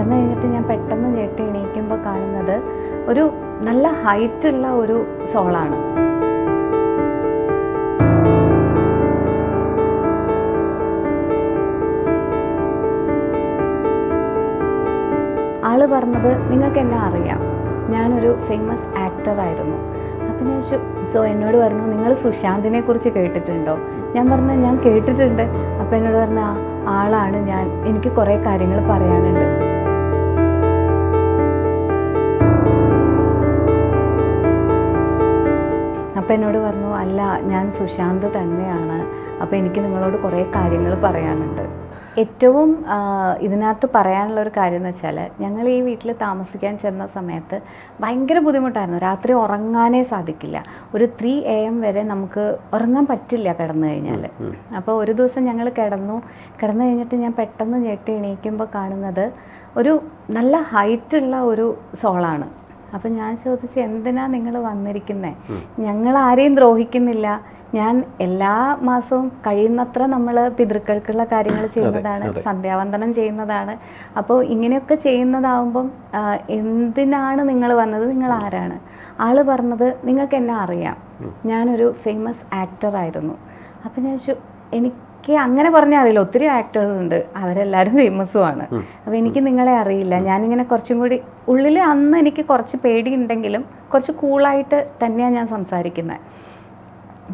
കിടന്നു കഴിഞ്ഞിട്ട് ഞാൻ പെട്ടെന്ന് ഞെട്ടി എണീക്കുമ്പോൾ കാണുന്നത് ഒരു നല്ല ഹൈറ്റുള്ള ഒരു സോളാണ്. ആള് പറഞ്ഞത്, നിങ്ങൾക്ക് എന്നെ അറിയാം, ഞാനൊരു ഫേമസ് ആക്ടറായിരുന്നു. അപ്പം ഞാൻ സോ എന്നോട് പറഞ്ഞു, നിങ്ങൾ സുശാന്തിനെ കുറിച്ച് കേട്ടിട്ടുണ്ടോ? ഞാൻ പറഞ്ഞു, ഞാൻ കേട്ടിട്ടുണ്ട്. അപ്പം എന്നോട് പറഞ്ഞ ആളാണ് ഞാൻ, എനിക്ക് കുറേ കാര്യങ്ങൾ പറയാനുണ്ട്. അപ്പം എന്നോട് പറഞ്ഞു, അല്ല, ഞാൻ സുശാന്ത് തന്നെയാണ്, അപ്പോൾ എനിക്ക് നിങ്ങളോട് കുറേ കാര്യങ്ങൾ പറയാനുണ്ട്. ഏറ്റവും ഇതിനകത്ത് പറയാനുള്ളൊരു കാര്യം എന്ന് വെച്ചാൽ, ഞങ്ങൾ ഈ വീട്ടിൽ താമസിക്കാൻ ചെന്ന സമയത്ത് ഭയങ്കര ബുദ്ധിമുട്ടായിരുന്നു. രാത്രി ഉറങ്ങാനേ സാധിക്കില്ല. ഒരു 3 AM വരെ നമുക്ക് ഉറങ്ങാൻ പറ്റില്ല കിടന്നു കഴിഞ്ഞാൽ. അപ്പോൾ ഒരു ദിവസം ഞങ്ങൾ കിടന്നു കഴിഞ്ഞിട്ട് ഞാൻ പെട്ടെന്ന് ഞെട്ടി എണീക്കുമ്പോൾ കാണുന്നത് ഒരു നല്ല ഹൈറ്റുള്ള ഒരു സോളാണ്. അപ്പം ഞാൻ ചോദിച്ചു, എന്തിനാ നിങ്ങൾ വന്നിരിക്കുന്നത്? ഞങ്ങൾ ആരെയും ദ്രോഹിക്കുന്നില്ല. ഞാൻ എല്ലാ മാസവും കഴിയുന്നത്ര നമ്മൾ പിതൃക്കൾക്കുള്ള കാര്യങ്ങൾ ചെയ്യുന്നതാണ്, സന്ധ്യാവന്ദനം ചെയ്യുന്നതാണ്. അപ്പോൾ ഇങ്ങനെയൊക്കെ ചെയ്യുന്നതാവുമ്പം എന്തിനാണ് നിങ്ങൾ വന്നത്? നിങ്ങൾ ആരാണ്? ആള് പറഞ്ഞത്, നിങ്ങൾക്ക് എന്നെ അറിയാം, ഞാനൊരു ഫേമസ് ആക്ടറായിരുന്നു. അപ്പം ഞാൻ എനിക്ക് അങ്ങനെ പറഞ്ഞാൽ അറിയില്ല, ഒത്തിരി ആക്ടേഴ്സ് ഉണ്ട്, അവരെല്ലാവരും ഫേമസുമാണ്. അപ്പോൾ എനിക്ക് നിങ്ങളെ അറിയില്ല. ഞാനിങ്ങനെ കുറച്ചും കൂടി ഉള്ളിൽ അന്ന് എനിക്ക് കുറച്ച് പേടിയുണ്ടെങ്കിലും കുറച്ച് കൂളായിട്ട് തന്നെയാണ് ഞാൻ സംസാരിക്കുന്നത്.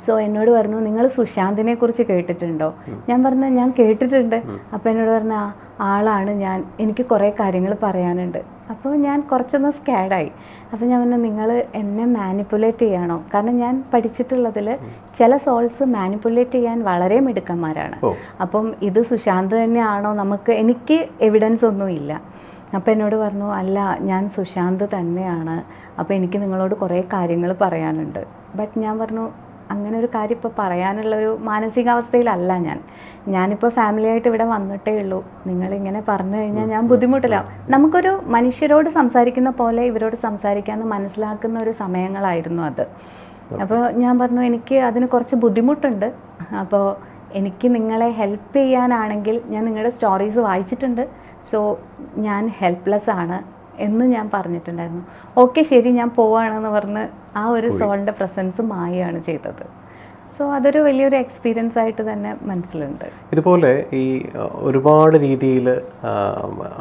സോ എന്നോട് പറഞ്ഞു, നിങ്ങൾ സുശാന്തിനെ കുറിച്ച് കേട്ടിട്ടുണ്ടോ? ഞാൻ പറഞ്ഞു, ഞാൻ കേട്ടിട്ടുണ്ട്. അപ്പം എന്നോട് പറഞ്ഞ ആളാണ് ഞാൻ, എനിക്ക് കുറേ കാര്യങ്ങൾ പറയാനുണ്ട്. അപ്പോൾ ഞാൻ കുറച്ചൊന്ന് സ്കാഡായി. അപ്പോൾ ഞാൻ പറഞ്ഞു, നിങ്ങൾ എന്നെ മാനിപ്പുലേറ്റ് ചെയ്യാണോ? കാരണം ഞാൻ പഠിച്ചിട്ടുള്ളതിൽ ചില സോൾസ് മാനിപ്പുലേറ്റ് ചെയ്യാൻ വളരെ മിടുക്കന്മാരാണ്. അപ്പം ഇത് സുശാന്ത് തന്നെയാണോ? എനിക്ക് എവിഡൻസ് ഒന്നുമില്ല. അപ്പോൾ എന്നോട് പറഞ്ഞു, അല്ല, ഞാൻ സുശാന്ത് തന്നെയാണ്, അപ്പോൾ എനിക്ക് നിങ്ങളോട് കുറേ കാര്യങ്ങൾ പറയാനുണ്ട്. ബട്ട് ഞാൻ പറഞ്ഞു, അങ്ങനെ ഒരു കാര്യം ഇപ്പോൾ പറയാനുള്ളൊരു മാനസികാവസ്ഥയിലല്ല ഞാനിപ്പോൾ ഫാമിലിയായിട്ട് ഇവിടെ വന്നിട്ടേ ഉള്ളൂ. നിങ്ങളിങ്ങനെ പറഞ്ഞു കഴിഞ്ഞാൽ ഞാൻ ബുദ്ധിമുട്ടിലാവും. നമുക്കൊരു മനുഷ്യരോട് സംസാരിക്കുന്ന പോലെ ഇവരോട് സംസാരിക്കാമെന്ന് മനസ്സിലാക്കുന്ന ഒരു സമയങ്ങളായിരുന്നു അത്. അപ്പോൾ ഞാൻ പറഞ്ഞു, എനിക്ക് അതിന് കുറച്ച് ബുദ്ധിമുട്ടുണ്ട്. അപ്പോൾ എനിക്ക് നിങ്ങളെ ഹെൽപ്പ് ചെയ്യാനാണെങ്കിൽ, ഞാൻ നിങ്ങളുടെ സ്റ്റോറീസ് വായിച്ചിട്ടുണ്ട്, സോ ഞാൻ ഹെൽപ്ലെസ് ആണ് എന്ന് ഞാൻ പറഞ്ഞിട്ടുണ്ടായിരുന്നു. ഓക്കെ, ശരി, ഞാൻ പോവാണെന്ന് പറഞ്ഞ് ആ ഒരു സോളിൻ്റെ പ്രസൻസ് മായാണ് ചെയ്തത്. സോ അതൊരു വലിയൊരു എക്സ്പീരിയൻസ് ആയിട്ട് തന്നെ മനസ്സിലുണ്ട്. ഇതുപോലെ ഈ ഒരുപാട് രീതിയിൽ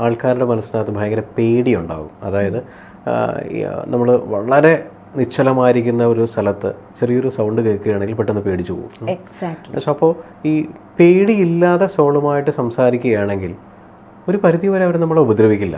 ആൾക്കാരുടെ മനസ്സിനകത്ത് ഭയങ്കര പേടിയുണ്ടാകും. അതായത് നമ്മൾ വളരെ നിശ്ചലമായിരിക്കുന്ന ഒരു സ്ഥലത്ത് ചെറിയൊരു സൗണ്ട് കേൾക്കുകയാണെങ്കിൽ പെട്ടെന്ന് പേടിച്ചു പോകും. എക്സാക്ട്ലി. അപ്പോൾ ഈ പേടിയില്ലാതെ സോളുമായിട്ട് സംസാരിക്കുകയാണെങ്കിൽ ഒരു പരിധിവരെ അവർ നമ്മളെ ഉപദ്രവിക്കില്ല.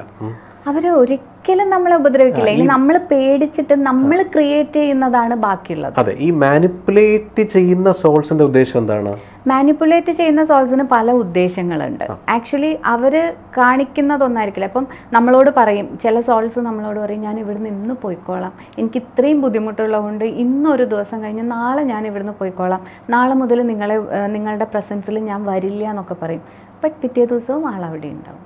അവരെ ഒരിക്കലും നമ്മളെ ഉപദ്രവിക്കില്ല. ഇനി നമ്മൾ പേടിച്ചിട്ട് നമ്മൾ ക്രിയേറ്റ് ചെയ്യുന്നതാണ് ബാക്കിയുള്ളത്. അതെ, ഈ മാനിപ്പുലേറ്റ് ചെയ്യുന്ന സോൾസിന്റെ ഉദ്ദേശം എന്താണ്? മാനിപ്പുലേറ്റ് ചെയ്യുന്ന സോൾസിന് പല ഉദ്ദേശങ്ങളുണ്ട്. ആക്ച്വലി അവർ കാണിക്കുന്നതൊന്നായിരിക്കില്ല. അപ്പം നമ്മളോട് പറയും, ചില സോൾസ് നമ്മളോട് പറയും, ഞാൻ ഇവിടുന്ന് ഇന്ന് പോയിക്കോളാം, എനിക്ക് ഇത്രയും ബുദ്ധിമുട്ടുള്ളതുകൊണ്ട് ഇന്നൊരു ദിവസം കഴിഞ്ഞ് നാളെ ഞാൻ ഇവിടുന്ന് പോയിക്കോളാം, നാളെ മുതൽ നിങ്ങളുടെ പ്രസൻസിൽ ഞാൻ വരില്ല എന്നൊക്കെ പറയും. ബട്ട് പിറ്റേ ദിവസവും ആളവിടെ ഉണ്ടാവും.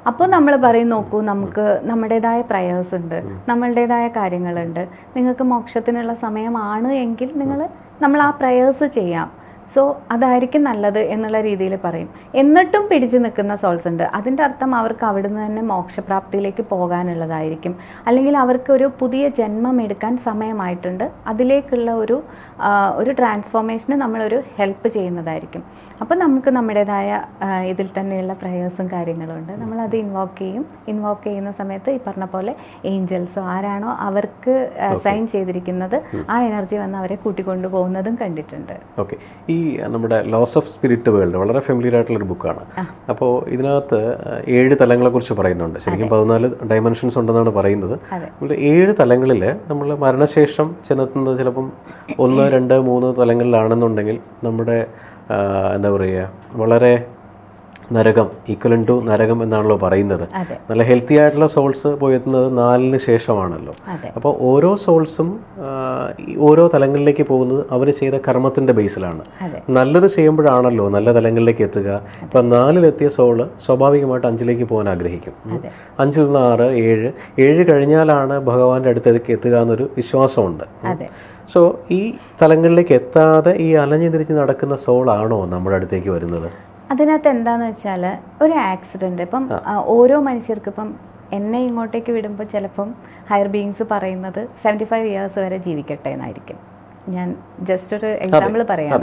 അപ്പോൾ നമ്മൾ പറയും, നോക്കൂ, നമുക്ക് നമ്മുടേതായ പ്രയേഴ്സ് ഉണ്ട്, നമ്മളുടേതായ കാര്യങ്ങളുണ്ട്, നിങ്ങൾക്ക് മോക്ഷത്തിനുള്ള സമയമാണ് എങ്കിൽ നമ്മൾ ആ പ്രയേഴ്സ് ചെയ്യാം, സോ അതായിരിക്കും നല്ലത് എന്നുള്ള രീതിയിൽ പറയും. എന്നിട്ടും പിടിച്ചു നിൽക്കുന്ന സോൾസ് ഉണ്ട്. അതിൻ്റെ അർത്ഥം അവർക്ക് അവിടുന്ന് തന്നെ മോക്ഷപ്രാപ്തിയിലേക്ക് പോകാനുള്ളതായിരിക്കും, അല്ലെങ്കിൽ അവർക്ക് ഒരു പുതിയ ജന്മം എടുക്കാൻ സമയമായിട്ടുണ്ട്, അതിലേക്കുള്ള ഒരു ട്രാൻസ്ഫോർമേഷന് നമ്മളൊരു ഹെൽപ്പ് ചെയ്യുന്നതായിരിക്കും. അപ്പോൾ നമുക്ക് നമ്മുടേതായ ഇതിൽ തന്നെയുള്ള പ്രയേഴ്സും കാര്യങ്ങളും ഉണ്ട്. നമ്മളത് ഇൻവോക്ക് ചെയ്യുന്ന സമയത്ത് ഈ പറഞ്ഞ പോലെ ഏഞ്ചൽസോ ആരാണോ അവർക്ക് സൈൻ ചെയ്തിരിക്കുന്നത് ആ എനർജി വന്ന് അവരെ കൂട്ടിക്കൊണ്ടു പോകുന്നതും കണ്ടിട്ടുണ്ട്. ഓക്കെ, ഈ നമ്മുടെ ലോസ് ഓഫ് സ്പിരിറ്റ് വേൾഡ് വളരെ ഫെമിലിയർ ആയിട്ടുള്ളൊരു ബുക്കാണ്. അപ്പോൾ ഇതിനകത്ത് 7 തലങ്ങളെ കുറിച്ച് പറയുന്നുണ്ട്. ശരിക്കും 14 ഡയമെൻഷൻസ് ഉണ്ടെന്നാണ് പറയുന്നത്. 7 തലങ്ങളിൽ നമ്മൾ മരണശേഷം ചെന്നെത്തുന്നത് ചിലപ്പം 1, 2, 3 തലങ്ങളിലാണെന്നുണ്ടെങ്കിൽ നമ്മുടെ എന്താ പറയുക, വളരെ നരകം, ഈക്വലൻ ടു നരകം എന്നാണല്ലോ പറയുന്നത്. നല്ല ഹെൽത്തി ആയിട്ടുള്ള സോൾസ് പോയെത്തുന്നത് 4 ശേഷമാണല്ലോ. അപ്പോൾ ഓരോ സോൾസും ഓരോ തലങ്ങളിലേക്ക് പോകുന്നത് അവർ ചെയ്ത കർമ്മത്തിന്റെ ബേസിലാണ്. നല്ലത് ചെയ്യുമ്പോഴാണല്ലോ നല്ല തലങ്ങളിലേക്ക് എത്തുക. ഇപ്പം 4-ലെത്തിയ സോള് സ്വാഭാവികമായിട്ട് 5-ലേക്ക് പോകാൻ ആഗ്രഹിക്കും. 5-ൽ നിന്ന് 6, 7 കഴിഞ്ഞാലാണ് ഭഗവാന്റെ അടുത്തേക്ക് എത്തുക എന്നൊരു വിശ്വാസമുണ്ട്. സോ ഈ തലങ്ങളിലേക്ക് എത്താതെ ഈ അലഞ്ഞു തിരിച്ച് നടക്കുന്ന സോളാണോ നമ്മുടെ അടുത്തേക്ക് വരുന്നത്? അതിനകത്ത് എന്താണെന്ന് വെച്ചാൽ, ഒരു ആക്സിഡൻറ്റ്, ഇപ്പം ഓരോ മനുഷ്യർക്കും ഇപ്പം എന്നെ ഇങ്ങോട്ടേക്ക് വിടുമ്പോൾ ചിലപ്പം ഹയർ ബീയിങ്സ് പറയുന്നത് 75 ഇയേഴ്സ് വരെ ജീവിക്കട്ടെ എന്നായിരിക്കും. ഞാൻ ജസ്റ്റ് ഒരു എക്സാമ്പിൾ പറയാം.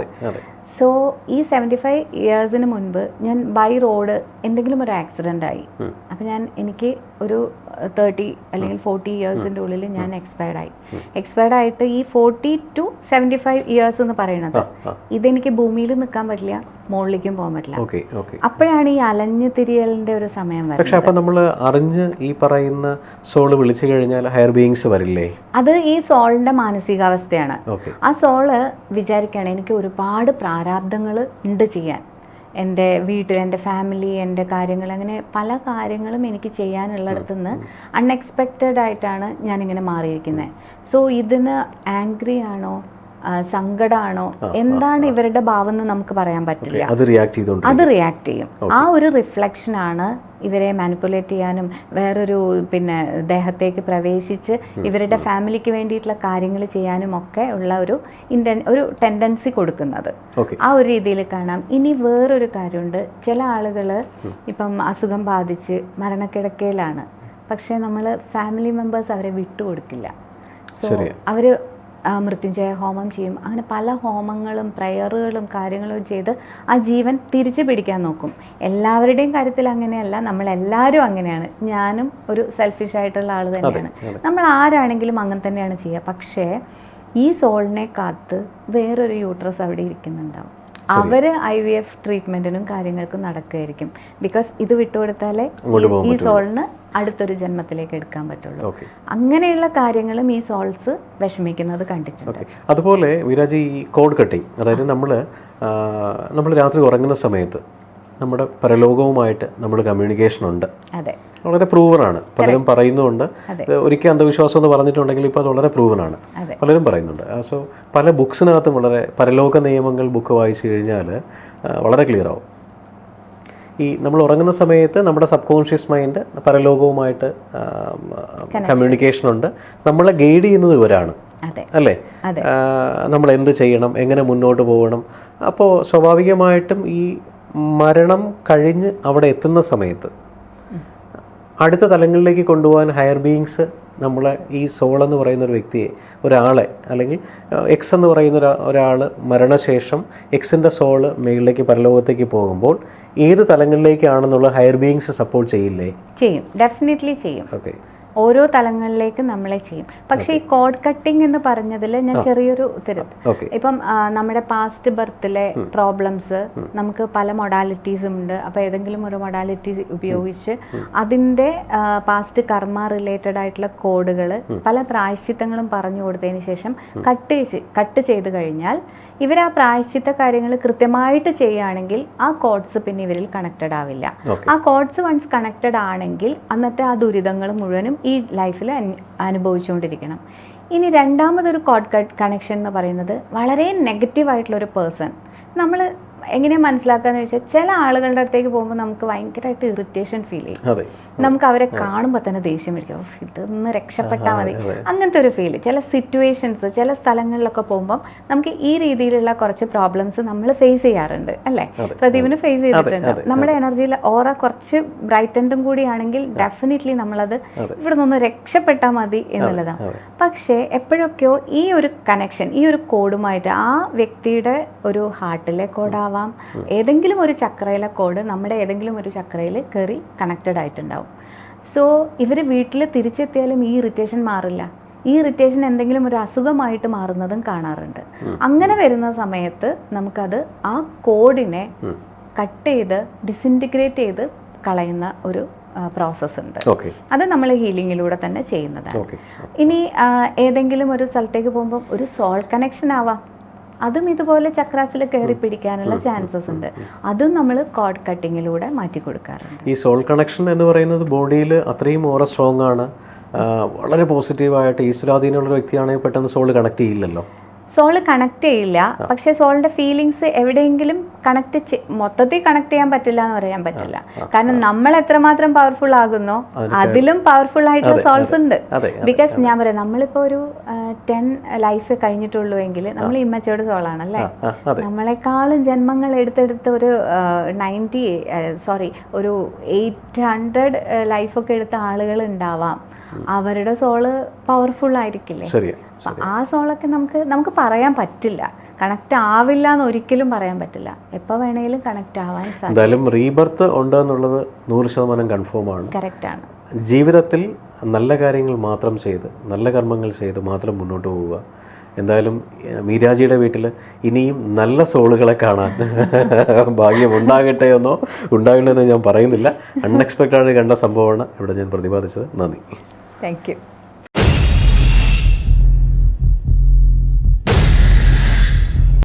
സോ ഈ 75 ഇയേഴ്സിന് മുൻപ് ഞാൻ ബൈ റോഡ് എന്തെങ്കിലും ഒരു ആക്സിഡൻ്റ് ആയി, അപ്പം എനിക്ക് ഒരു 30 അല്ലെങ്കിൽ 40 ഇയേഴ്സിൻ്റെ ഉള്ളിൽ ഞാൻ എക്സ്പയർഡ് ആയിട്ട് ഈ 40 to 75 ഇയേഴ്സ് എന്ന് പറയുന്നത് ഇതെനിക്ക് ഭൂമിയിൽ നിൽക്കാൻ പറ്റില്ല, മുകളിലേക്കും പോകാൻ പറ്റില്ല. അപ്പോഴാണ് ഈ അലഞ്ഞു തിരിയലിന്റെ ഒരു സമയം വരുന്നത്. പക്ഷെ അപ്പൊ നമ്മൾ അറിഞ്ഞ് ഈ പറയുന്ന സോള് വിളിച്ചു കഴിഞ്ഞാൽ ഹയർ ബീയിങ്സ് വരില്ലേ? അത് ഈ സോളിന്റെ മാനസികാവസ്ഥയാണ്. ആ സോള് വിചാരിക്കുകയാണ് എനിക്ക് ഒരുപാട് പ്രാരാബ്ദങ്ങൾ ഉണ്ട് ചെയ്യാൻ, എൻ്റെ വീട്ടിൽ, എൻ്റെ ഫാമിലി, എൻ്റെ കാര്യങ്ങൾ, അങ്ങനെ പല കാര്യങ്ങളും എനിക്ക് ചെയ്യാനുള്ളിടത്തു നിന്ന് അൺഎക്സ്പെക്റ്റഡ് ആയിട്ടാണ് ഞാനിങ്ങനെ മാറിയിരിക്കുന്നത്. സോ ഇതിന് ആംഗ്രി ആണോ, സങ്കടമാണോ, എന്താണ് ഇവരുടെ ഭാവം എന്ന് നമുക്ക് പറയാൻ പറ്റില്ല. അത് റിയാക്ട് ചെയ്യും. ആ ഒരു റിഫ്ലക്ഷനാണ് ഇവരെ മാനിപ്പുലേറ്റ് ചെയ്യാനും വേറൊരു ദേഹത്തേക്ക് പ്രവേശിച്ച് ഇവരുടെ ഫാമിലിക്ക് വേണ്ടിയിട്ടുള്ള കാര്യങ്ങൾ ചെയ്യാനും ഒക്കെ ഉള്ള ഒരു ടെൻഡൻസി കൊടുക്കുന്നത്. ആ ഒരു രീതിയിൽ കാണാം. ഇനി വേറൊരു കാര്യമുണ്ട്, ചില ആളുകൾ ഇപ്പം അസുഖം ബാധിച്ച് മരണക്കിടക്കയിലാണ്, പക്ഷെ നമ്മൾ ഫാമിലി മെമ്പേഴ്സ് അവരെ വിട്ടുകൊടുക്കില്ല. സോ അവർ മൃത്യുഞ്ജയ ഹോമം ചെയ്യും. അങ്ങനെ പല ഹോമങ്ങളും പ്രയറുകളും കാര്യങ്ങളും ചെയ്ത് ആ ജീവൻ തിരിച്ചു പിടിക്കാൻ നോക്കും. എല്ലാവരുടെയും കാര്യത്തിൽ അങ്ങനെയല്ല, നമ്മളെല്ലാവരും അങ്ങനെയാണ്. ഞാനും ഒരു സെൽഫിഷ് ആയിട്ടുള്ള ആൾ തന്നെയാണ്. നമ്മൾ ആരാണെങ്കിലും അങ്ങനെ തന്നെയാണ് ചെയ്യുക. പക്ഷേ ഈ സോളിനെ കാത്ത് വേറൊരു യൂട്രസ് അവിടെ ഇരിക്കുന്നുണ്ടാവും. അവർ IVF ട്രീറ്റ്മെന്റിനും കാര്യങ്ങൾക്കും നടക്കുകയായിരിക്കും. ബിക്കോസ് ഇത് വിട്ടുകൊടുത്താലേ ഈ സോളിന് അടുത്തൊരു ജന്മത്തിലേക്ക് എടുക്കാൻ പറ്റുള്ളൂ. അങ്ങനെയുള്ള കാര്യങ്ങളും ഈ സോൾസ് വിഷമിക്കുന്നത് കണ്ടിട്ടുണ്ട്. അതുപോലെ വിരാജ്, ഈ കോഡ് കട്ടിങ്, അതായത് നമ്മൾ രാത്രി ഉറങ്ങുന്ന സമയത്ത് നമ്മുടെ പരലോകവുമായിട്ട് നമ്മൾ കമ്മ്യൂണിക്കേഷൻ ഉണ്ട്. വളരെ പ്രൂവനാണ്. പലരും പറയുന്നുണ്ട്. ഒരിക്കൽ അന്ധവിശ്വാസം എന്ന് പറഞ്ഞിട്ടുണ്ടെങ്കിൽ ഇപ്പോൾ അത് വളരെ പ്രൂവനാണ്, പലരും പറയുന്നുണ്ട്. സോ പല ബുക്സിനകത്തും വളരെ പരലോക നിയമങ്ങൾ ബുക്ക് വായിച്ചു കഴിഞ്ഞാൽ വളരെ ക്ലിയർ ആവും. ഈ നമ്മൾ ഉറങ്ങുന്ന സമയത്ത് നമ്മുടെ സബ് കോൺഷ്യസ് മൈൻഡ് പരലോകവുമായിട്ട് കമ്മ്യൂണിക്കേഷൻ ഉണ്ട്. നമ്മളെ ഗൈഡ് ചെയ്യുന്നത് ഇവരാണ്, അല്ലേ? നമ്മൾ എന്ത് ചെയ്യണം, എങ്ങനെ മുന്നോട്ട് പോകണം. അപ്പോൾ സ്വാഭാവികമായിട്ടും ഈ മരണം കഴിഞ്ഞ് അവിടെ എത്തുന്ന സമയത്ത് അടുത്ത തലങ്ങളിലേക്ക് കൊണ്ടുപോകാൻ ഹയർ ബീയിങ്സ് നമ്മളെ ഈ സോൾ എന്ന് പറയുന്ന ഒരു വ്യക്തിയെ, ഒരാളെ, അല്ലെങ്കിൽ എക്സ് എന്ന് പറയുന്ന ഒരാൾ മരണശേഷം എക്സിൻ്റെ സോള് മേളിലേക്ക് പരലോകത്തേക്ക് പോകുമ്പോൾ ഏത് തലങ്ങളിലേക്കാണെന്നുള്ള ഹയർ ബീയിങ്സ് സപ്പോർട്ട് ചെയ്യില്ലേ? ചെയ്യും, ഡെഫിനറ്റ്ലി ചെയ്യും. ഓരോ തലങ്ങളിലേക്ക് നമ്മളെ ചെയ്യും. പക്ഷേ ഈ കോഡ് കട്ടിങ് എന്ന് പറഞ്ഞതിൽ ഞാൻ ചെറിയൊരു ഇപ്പം നമ്മുടെ പാസ്റ്റ് ബർത്തിലെ പ്രോബ്ലംസ് നമുക്ക് പല മൊഡാലിറ്റീസും ഉണ്ട്. അപ്പോൾ ഏതെങ്കിലും ഒരു മൊഡാലിറ്റി ഉപയോഗിച്ച് അതിൻ്റെ പാസ്റ്റ് കർമ്മ റിലേറ്റഡ് ആയിട്ടുള്ള കോഡുകൾ പല പ്രായശ്ചിത്തങ്ങളും പറഞ്ഞു കൊടുത്തതിന് ശേഷം കട്ട് ചെയ്ത് കഴിഞ്ഞാൽ ഇവർ ആ പ്രായശ്ചിത്ത കാര്യങ്ങൾ കൃത്യമായിട്ട് ചെയ്യുകയാണെങ്കിൽ ആ കോഡ്സ് പിന്നെ ഇവരിൽ കണക്റ്റഡ് ആവില്ല. ആ കോഡ്സ് വൺസ് കണക്റ്റഡ് ആണെങ്കിൽ അന്നത്തെ ആ ദുരിതങ്ങൾ മുഴുവനും ഈ ലൈഫിൽ അനുഭവിച്ചുകൊണ്ടിരിക്കണം. ഇനി രണ്ടാമതൊരു കോഡ് കണക്ഷൻ എന്ന് പറയുന്നത് വളരെ നെഗറ്റീവായിട്ടുള്ളൊരു പേഴ്സൺ. നമ്മൾ എങ്ങനെയാണ് മനസ്സിലാക്കാന്ന് വെച്ചാൽ, ചില ആളുകളുടെ അടുത്തേക്ക് പോകുമ്പോൾ നമുക്ക് ഭയങ്കരമായിട്ട് ഇറിറ്റേഷൻ ഫീൽ ചെയ്യും. നമുക്ക് അവരെ കാണുമ്പോൾ തന്നെ ദേഷ്യം വരിക, ഇതൊന്ന് രക്ഷപ്പെട്ടാൽ മതി, അങ്ങനത്തെ ഒരു ഫീൽ. ചില സിറ്റുവേഷൻസ്, ചില സ്ഥലങ്ങളിലൊക്കെ പോകുമ്പോൾ നമുക്ക് ഈ രീതിയിലുള്ള കുറച്ച് പ്രോബ്ലംസ് നമ്മൾ ഫേസ് ചെയ്യാറുണ്ട്, അല്ലേ? പ്രദീപിന് ഫേസ് ചെയ്തിട്ടുണ്ട്. നമ്മുടെ എനർജിയിൽ ഓറ കുറച്ച് ബ്രൈറ്റൻഡും കൂടിയാണെങ്കിൽ ഡെഫിനറ്റ്ലി നമ്മളത് ഇവിടെ നിന്ന് രക്ഷപ്പെട്ടാൽ മതി എന്നുള്ളതാണ്. പക്ഷേ എപ്പോഴൊക്കെയോ ഈ ഒരു കണക്ഷൻ, ഈ ഒരു കോഡുമായിട്ട് ആ വ്യക്തിയുടെ ഒരു ഹാർട്ടിലെ കോഡാവാം, ഏതെങ്കിലും ഒരു ചക്രയിലെ കോഡ് നമ്മുടെ ഏതെങ്കിലും ഒരു ചക്രയിൽ കയറി കണക്റ്റഡ് ആയിട്ടുണ്ടാവും. സോ ഇവർ വീട്ടിൽ തിരിച്ചെത്തിയാലും ഈ ഇറിറ്റേഷൻ മാറില്ല. ഈ ഇറിറ്റേഷൻ എന്തെങ്കിലും ഒരു അസുഖമായിട്ട് മാറുന്നതും കാണാറുണ്ട്. അങ്ങനെ വരുന്ന സമയത്ത് നമുക്കത് ആ കോഡിനെ കട്ട് ചെയ്ത് ഡിസിൻറ്റിഗ്രേറ്റ് ചെയ്ത് കളയുന്ന ഒരു പ്രോസസ്സ് ഉണ്ട്. അത് നമ്മൾ ഹീലിങ്ങിലൂടെ തന്നെ ചെയ്യുന്നതാണ്. ഇനി ഏതെങ്കിലും ഒരു സ്ഥലത്തേക്ക് പോകുമ്പോൾ ഒരു സോൾ കണക്ഷൻ ആവാം, അതും ഇതുപോലെ ചക്രാസിൽ കയറി പിടിക്കാനുള്ള ചാൻസസ് ഉണ്ട്. അതും നമ്മൾ കോഡ് കട്ടിങ്ങിലൂടെ മാറ്റി കൊടുക്കാറുണ്ട്. ഈ സോൾ കണക്ഷൻ എന്ന് പറയുന്നത് ബോഡിയിൽ അത്രയും ഓറ സ്ട്രോങ് ആണ്, വളരെ പോസിറ്റീവായിട്ട് ഈശ്വരാധീനമുള്ള വ്യക്തിയാണെങ്കിൽ പെട്ടെന്ന് സോൾ കണക്ട് ചെയ്യില്ലല്ലോ. സോള് കണക്ട് ചെയ്യില്ല, പക്ഷെ സോളിന്റെ ഫീലിങ്സ് എവിടെയെങ്കിലും മൊത്തത്തിൽ കണക്ട് ചെയ്യാൻ പറ്റില്ല എന്ന് പറയാൻ പറ്റില്ല. കാരണം നമ്മൾ എത്രമാത്രം പവർഫുൾ ആകുന്നോ അതിലും പവർഫുൾ ആയിട്ടുള്ള സോൾസ് ഉണ്ട്. ബിക്കോസ് ഞാൻ പറയാം, നമ്മളിപ്പോ ഒരു 10 ലൈഫ് കഴിഞ്ഞിട്ടുള്ളൂ എങ്കിൽ നമ്മൾ ഇമ്മച്ചോട് സോളാണല്ലേ. നമ്മളെക്കാളും ജന്മങ്ങൾ എടുത്തെടുത്ത് ഒരു 800 ലൈഫൊക്കെ എടുത്ത ആളുകൾ ഉണ്ടാവാം. അവരുടെ സോള് പവർഫുൾ ആയിരിക്കില്ലേ? ആ സോളൊക്കെ നമുക്ക് പറയാൻ പറ്റില്ല, കണക്ട് ആവില്ല എന്ന് ഒരിക്കലും പറയാൻ പറ്റില്ല. എപ്പോ വേണേലും കണക്ട് ആവാൻ സാധിക്കും. എന്തായാലും റീബർത്ത് ഉണ്ട് എന്നുള്ളത് 100% കൺഫേം ആണ്. കറക്റ്റ് ആണ്. ജീവിതത്തിൽ നല്ല കാര്യങ്ങൾ മാത്രം ചെയ്ത്, നല്ല കർമ്മങ്ങൾ ചെയ്ത് മാത്രം മുന്നോട്ട് പോവുക. എന്തായാലും മീരാജിയുടെ വീട്ടിൽ ഇനിയും നല്ല സോളുകളെ കാണാൻ ഭാഗ്യം ഉണ്ടാകട്ടെ എന്നോ ഉണ്ടാകണമെന്നോ ഞാൻ പറയുന്നില്ല. അൺഎക്സ്പെക്റ്റഡ് കണ്ട സംഭവമാണ് ഇവിടെ ഞാൻ പ്രതിപാദിച്ചത്. നന്ദി. Thank you.